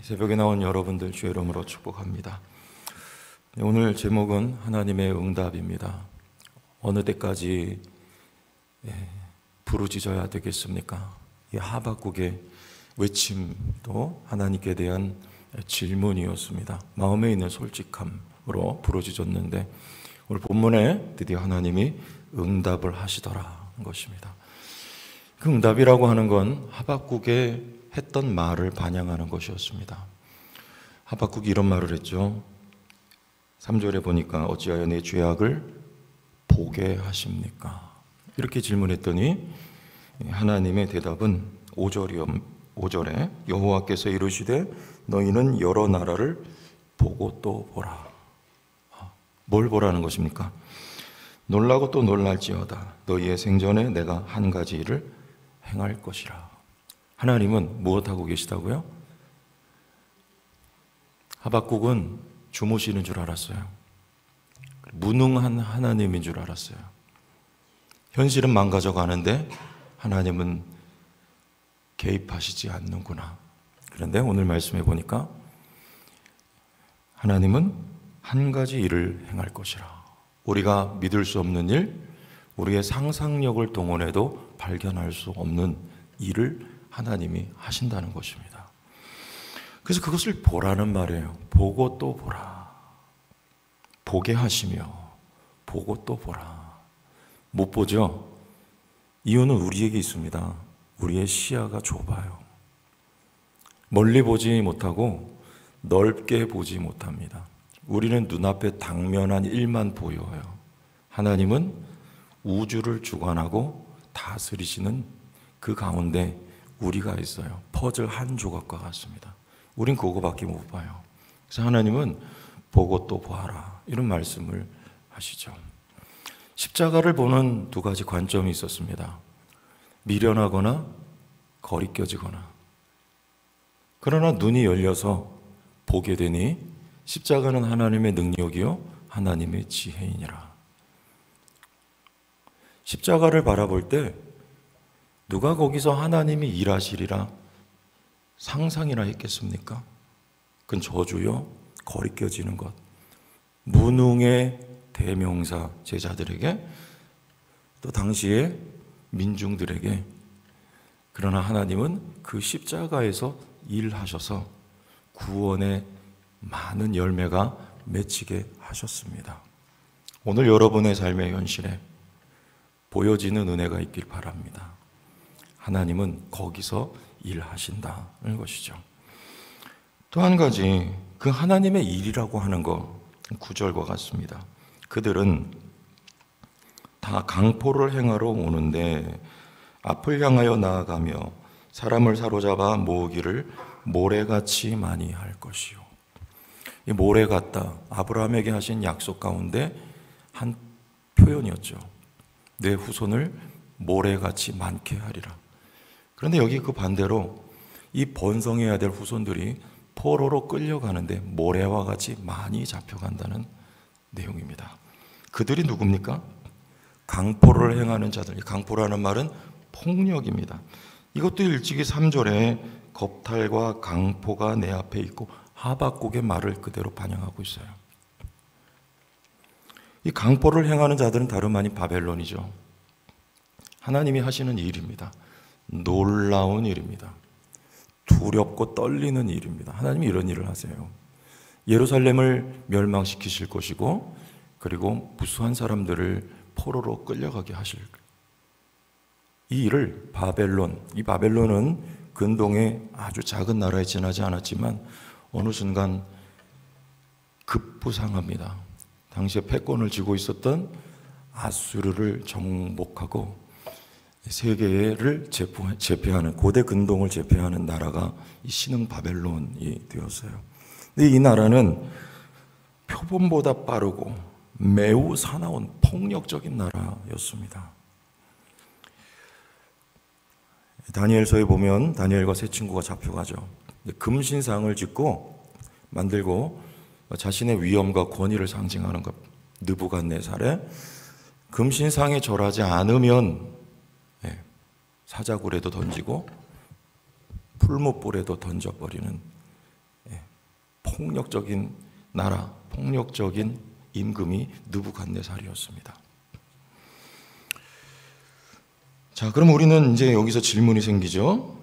새벽에 나온 여러분들 주의 이름으로 축복합니다. 오늘 제목은 하나님의 응답입니다. 어느 때까지 부르짖어야 되겠습니까? 이 하박국의 외침도 하나님께 대한 질문이었습니다. 마음에 있는 솔직함으로 부르짖었는데 오늘 본문에 드디어 하나님이 응답을 하시더라는 것입니다. 그 응답이라고 하는 건 하박국의 했던 말을 반영하는 것이었습니다. 하박국이 이런 말을 했죠. 3절에 보니까 어찌하여 내 죄악을 보게 하십니까? 이렇게 질문했더니 하나님의 대답은 5절에 여호와께서 이르시되 너희는 여러 나라를 보고 또 보라. 뭘 보라는 것입니까? 놀라고 또 놀랄지어다. 너희의 생전에 내가 한 가지 일을 행할 것이라. 하나님은 무엇하고 계시다고요? 하박국은 주무시는 줄 알았어요. 무능한 하나님인 줄 알았어요. 현실은 망가져 가는데 하나님은 개입하시지 않는구나. 그런데 오늘 말씀해 보니까 하나님은 한 가지 일을 행할 것이라. 우리가 믿을 수 없는 일, 우리의 상상력을 동원해도 발견할 수 없는 일을 하나님이 하신다는 것입니다. 그래서 그것을 보라는 말이에요. 보고 또 보라. 보게 하시며 보고 또 보라. 못 보죠? 이유는 우리에게 있습니다. 우리의 시야가 좁아요. 멀리 보지 못하고 넓게 보지 못합니다. 우리는 눈앞에 당면한 일만 보여요. 하나님은 우주를 주관하고 다스리시는 그 가운데 우리가 있어요. 퍼즐 한 조각과 같습니다. 우린 그거밖에 못 봐요. 그래서 하나님은 보고 또 보아라 이런 말씀을 하시죠. 십자가를 보는 두 가지 관점이 있었습니다. 미련하거나 거리껴지거나. 그러나 눈이 열려서 보게 되니 십자가는 하나님의 능력이요 하나님의 지혜이니라. 십자가를 바라볼 때 누가 거기서 하나님이 일하시리라 상상이나 했겠습니까? 그건 저주요, 거리껴지는 것, 무능의 대명사 제자들에게 또 당시의 민중들에게. 그러나 하나님은 그 십자가에서 일하셔서 구원의 많은 열매가 맺히게 하셨습니다. 오늘 여러분의 삶의 현실에 보여지는 은혜가 있길 바랍니다. 하나님은 거기서 일하신다는 것이죠. 또 한 가지 그 하나님의 일이라고 하는 거 9절과 같습니다. 그들은 다 강포를 행하러 오는데 앞을 향하여 나아가며 사람을 사로잡아 모으기를 모래같이 많이 할 것이요. 이 모래 같다 아브라함에게 하신 약속 가운데 한 표현이었죠. 내 후손을 모래같이 많게 하리라. 그런데 여기 그 반대로 이 번성해야 될 후손들이 포로로 끌려가는데 모래와 같이 많이 잡혀간다는 내용입니다. 그들이 누굽니까? 강포를 행하는 자들. 강포라는 말은 폭력입니다. 이것도 일찍이 3절에 겁탈과 강포가 내 앞에 있고 하박국의 말을 그대로 반영하고 있어요. 이 강포를 행하는 자들은 다름 아닌 바벨론이죠. 하나님이 하시는 일입니다. 놀라운 일입니다. 두렵고 떨리는 일입니다. 하나님이 이런 일을 하세요. 예루살렘을 멸망시키실 것이고 그리고 무수한 사람들을 포로로 끌려가게 하실 이 일을 바벨론, 이 바벨론은 근동의 아주 작은 나라에 지나지 않았지만 어느 순간 급부상합니다. 당시에 패권을 쥐고 있었던 아수르를 정복하고 세계를 제패하는 고대 근동을 제패하는 나라가 이 신흥 바벨론이 되었어요. 근데 이 나라는 표본보다 빠르고 매우 사나운 폭력적인 나라였습니다. 다니엘서에 보면 다니엘과 세 친구가 잡혀가죠. 금신상을 짓고 만들고 자신의 위엄과 권위를 상징하는 것. 느부갓네살에 금신상에 절하지 않으면 사자굴에도 던지고 풀무불에도 던져버리는 폭력적인 나라, 폭력적인 임금이 느부갓네살이었습니다. 자, 그럼 우리는 이제 여기서 질문이 생기죠.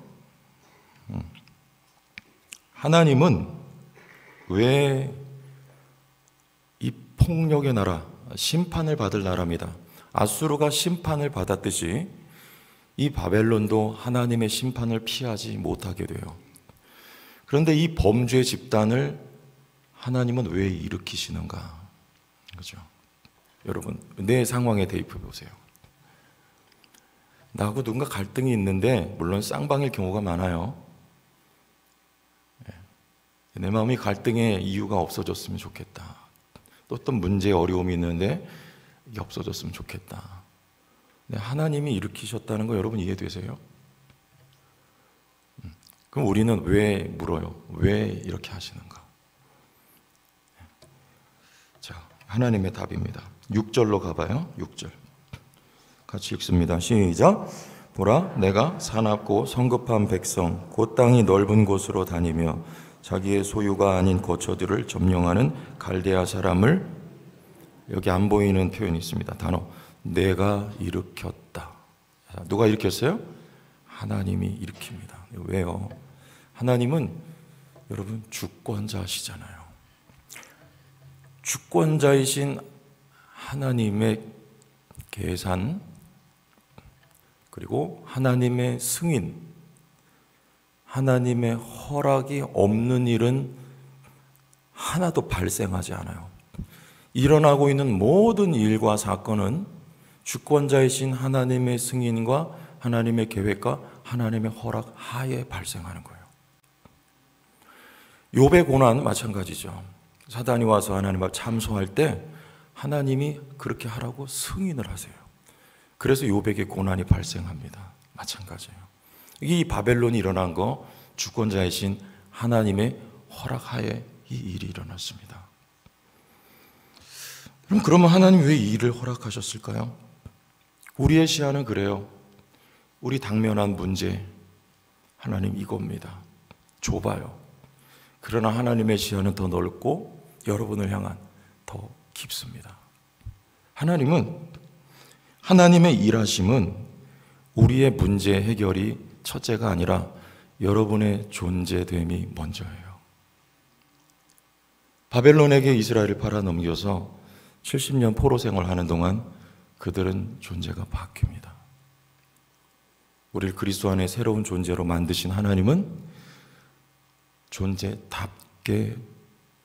하나님은 왜 이 폭력의 나라, 심판을 받을 나라입니다. 아수르가 심판을 받았듯이 이 바벨론도 하나님의 심판을 피하지 못하게 돼요. 그런데 이 범죄 집단을 하나님은 왜 일으키시는가? 그죠? 여러분, 내 상황에 대입해 보세요. 나하고 누군가 갈등이 있는데, 물론 쌍방일 경우가 많아요. 내 마음이 갈등의 이유가 없어졌으면 좋겠다. 또 어떤 문제에 어려움이 있는데 이게 없어졌으면 좋겠다. 하나님이 일으키셨다는 거 여러분 이해되세요? 그럼 우리는 왜 물어요? 왜 이렇게 하시는가? 자, 하나님의 답입니다. 6절로 가봐요. 6절. 같이 읽습니다. 시작. 보라, 내가 사납고 성급한 백성, 곧 땅이 넓은 곳으로 다니며 자기의 소유가 아닌 거처들을 점령하는 갈대아 사람을, 여기 안 보이는 표현이 있습니다. 단어, 내가 일으켰다. 누가 일으켰어요? 하나님이 일으킵니다. 왜요? 하나님은 여러분 주권자시잖아요. 주권자이신 하나님의 계산, 그리고 하나님의 승인, 하나님의 허락이 없는 일은 하나도 발생하지 않아요. 일어나고 있는 모든 일과 사건은 주권자이신 하나님의 승인과 하나님의 계획과 하나님의 허락 하에 발생하는 거예요. 욥의 고난 마찬가지죠. 사단이 와서 하나님 앞에 참소할 때 하나님이 그렇게 하라고 승인을 하세요. 그래서 욥에게 고난이 발생합니다. 마찬가지예요. 이 바벨론이 일어난 거 주권자이신 하나님의 허락하에 이 일이 일어났습니다. 그러면 하나님 왜 이 일을 허락하셨을까요? 우리의 시야는 그래요. 우리 당면한 문제, 하나님 이겁니다. 좁아요. 그러나 하나님의 시야는 더 넓고 여러분을 향한 더 깊습니다. 하나님의 일하심은 우리의 문제 해결이 첫째가 아니라 여러분의 존재됨이 먼저예요. 바벨론에게 이스라엘을 팔아넘겨서 70년 포로 생활하는 동안 그들은 존재가 바뀝니다. 우리를 그리스도 안에 새로운 존재로 만드신 하나님은 존재답게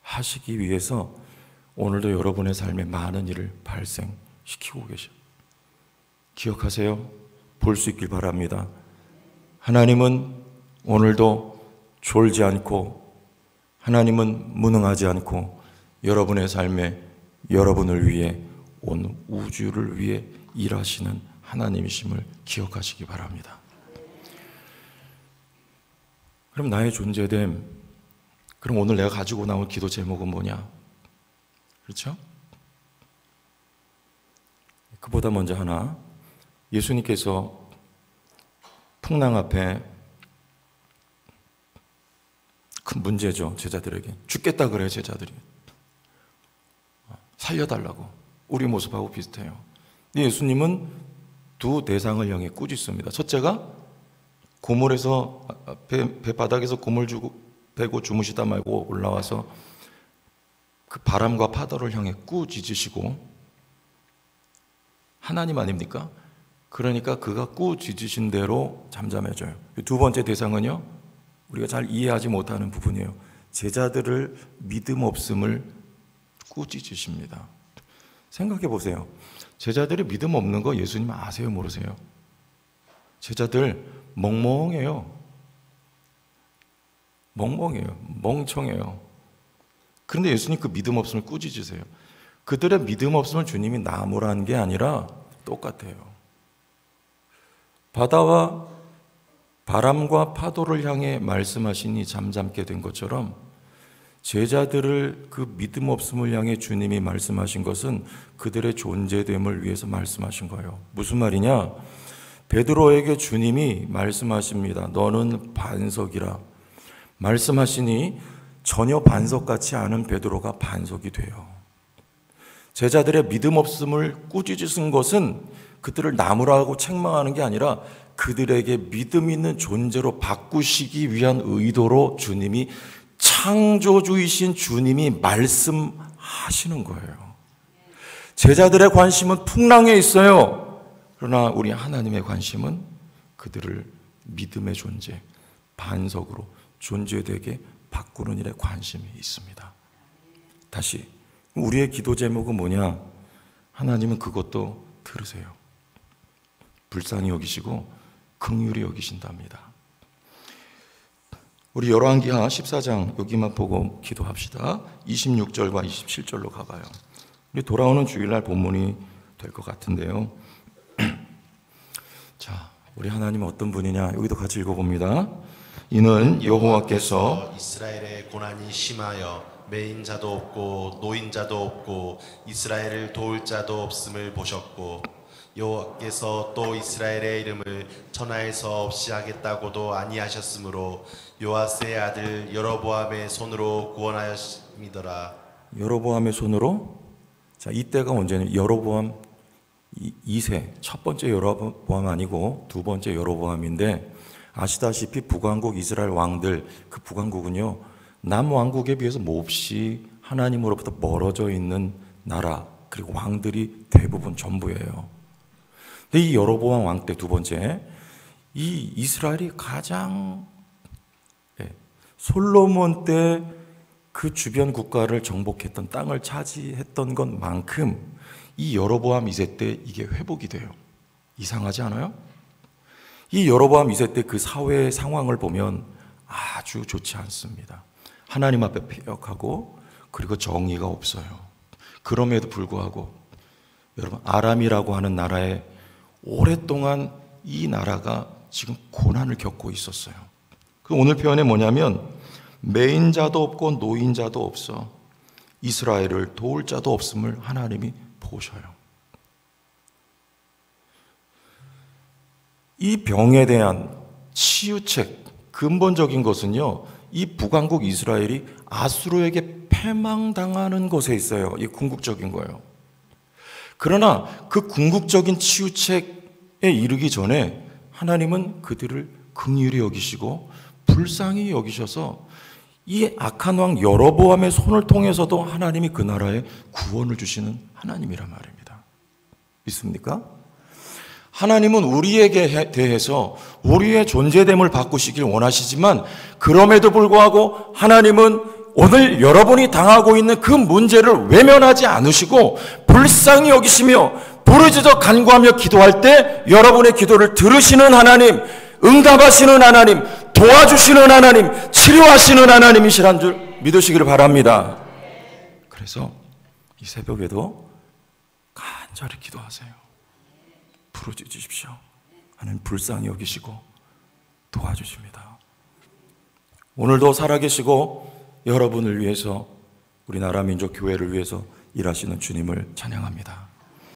하시기 위해서 오늘도 여러분의 삶에 많은 일을 발생시키고 계셔요. 기억하세요. 볼 수 있길 바랍니다. 하나님은 오늘도 졸지 않고, 하나님은 무능하지 않고 여러분의 삶에 여러분을 위해, 온 우주를 위해 일하시는 하나님이심을 기억하시기 바랍니다. 그럼 나의 존재됨, 그럼 오늘 내가 가지고 나올 기도 제목은 뭐냐? 그렇죠? 그보다 먼저 하나, 예수님께서 풍랑 앞에 큰 문제죠. 제자들에게 죽겠다 그래요. 제자들이 살려달라고. 우리 모습하고 비슷해요. 예수님은 두 대상을 향해 꾸짖습니다. 첫째가 고물에서 배 바닥에서 고물 베고 주무시다 말고 올라와서 그 바람과 파도를 향해 꾸짖으시고, 하나님 아닙니까? 그러니까 그가 꾸짖으신 대로 잠잠해져요. 두 번째 대상은요, 우리가 잘 이해하지 못하는 부분이에요. 제자들을 믿음 없음을 꾸짖으십니다. 생각해 보세요. 제자들이 믿음 없는 거 예수님 아세요, 모르세요? 제자들 멍멍해요. 멍청해요. 그런데 예수님 그 믿음 없음을 꾸짖으세요. 그들의 믿음 없음을 주님이 나무라는 게 아니라 똑같아요. 바다와 바람과 파도를 향해 말씀하시니 잠잠게 된 것처럼 제자들을 그 믿음 없음을 향해 주님이 말씀하신 것은 그들의 존재됨을 위해서 말씀하신 거예요. 무슨 말이냐? 베드로에게 주님이 말씀하십니다. 너는 반석이라. 말씀하시니 전혀 반석 같지 않은 베드로가 반석이 돼요. 제자들의 믿음 없음을 꾸짖은 것은 그들을 나무라고 책망하는 게 아니라 그들에게 믿음 있는 존재로 바꾸시기 위한 의도로 주님이, 창조주이신 주님이 말씀하시는 거예요. 제자들의 관심은 풍랑에 있어요. 그러나 우리 하나님의 관심은 그들을 믿음의 존재, 반석으로 존재되게 바꾸는 일에 관심이 있습니다. 다시 우리의 기도 제목은 뭐냐? 하나님은 그것도 들으세요. 불쌍히 여기시고 긍휼히 여기신답니다. 우리 열왕기하 14장 여기만 보고 기도합시다. 26절과 27절로 가봐요. 우리 돌아오는 주일날 본문이 될 것 같은데요. 자, 우리 하나님은 어떤 분이냐? 여기도 같이 읽어봅니다. 이는 여호와께서 이스라엘의 고난이 심하여 매인자도 없고 노인자도 없고 이스라엘을 도울 자도 없음을 보셨고, 여호와께서 또 이스라엘의 이름을 천하에서 없이 하겠다고도 아니하셨으므로 요아스의 아들 여로보암의 손으로 구원하였음이더라. 여로보암의 손으로? 자, 이때가 언제냐? 여로보암 2세, 첫 번째 여로보암 아니고 두 번째 여로보암인데, 아시다시피 북왕국 이스라엘 왕들, 그 북왕국은요 남왕국에 비해서 몹시 하나님으로부터 멀어져 있는 나라, 그리고 왕들이 대부분 전부예요. 근데 이 여로보암 왕 때 두 번째, 이 이스라엘이 가장 솔로몬 때 그 주변 국가를 정복했던, 땅을 차지했던 것만큼 이 여로보암 2세 때 이게 회복이 돼요. 이상하지 않아요? 이 여로보암 2세 때 그 사회의 상황을 보면 아주 좋지 않습니다. 하나님 앞에 패역하고, 그리고 정의가 없어요. 그럼에도 불구하고 여러분, 아람이라고 하는 나라에 오랫동안 이 나라가 지금 고난을 겪고 있었어요. 그 오늘 표현이 뭐냐면, 매인자도 없고 노인자도 없어 이스라엘을 도울 자도 없음을 하나님이 보셔요. 이 병에 대한 치유책, 근본적인 것은요, 이 북왕국 이스라엘이 아수르에게 패망당하는 것에 있어요. 이게 궁극적인 거예요. 그러나 그 궁극적인 치유책에 이르기 전에 하나님은 그들을 긍휼히 여기시고 불쌍히 여기셔서 이 악한 왕 여로보암의 손을 통해서도 하나님이 그 나라에 구원을 주시는 하나님이란 말입니다. 믿습니까? 하나님은 우리에게 대해서 우리의 존재됨을 바꾸시길 원하시지만, 그럼에도 불구하고 하나님은 오늘 여러분이 당하고 있는 그 문제를 외면하지 않으시고 불쌍히 여기시며 부르짖어 간구하며 기도할 때 여러분의 기도를 들으시는 하나님, 응답하시는 하나님, 도와주시는 하나님, 치료하시는 하나님이시란 줄 믿으시기를 바랍니다. 그래서 이 새벽에도 간절히 기도하세요. 부르짖으십시오. 하나님 불쌍히 여기시고 도와주십니다. 오늘도 살아계시고 여러분을 위해서, 우리나라 민족 교회를 위해서 일하시는 주님을 찬양합니다.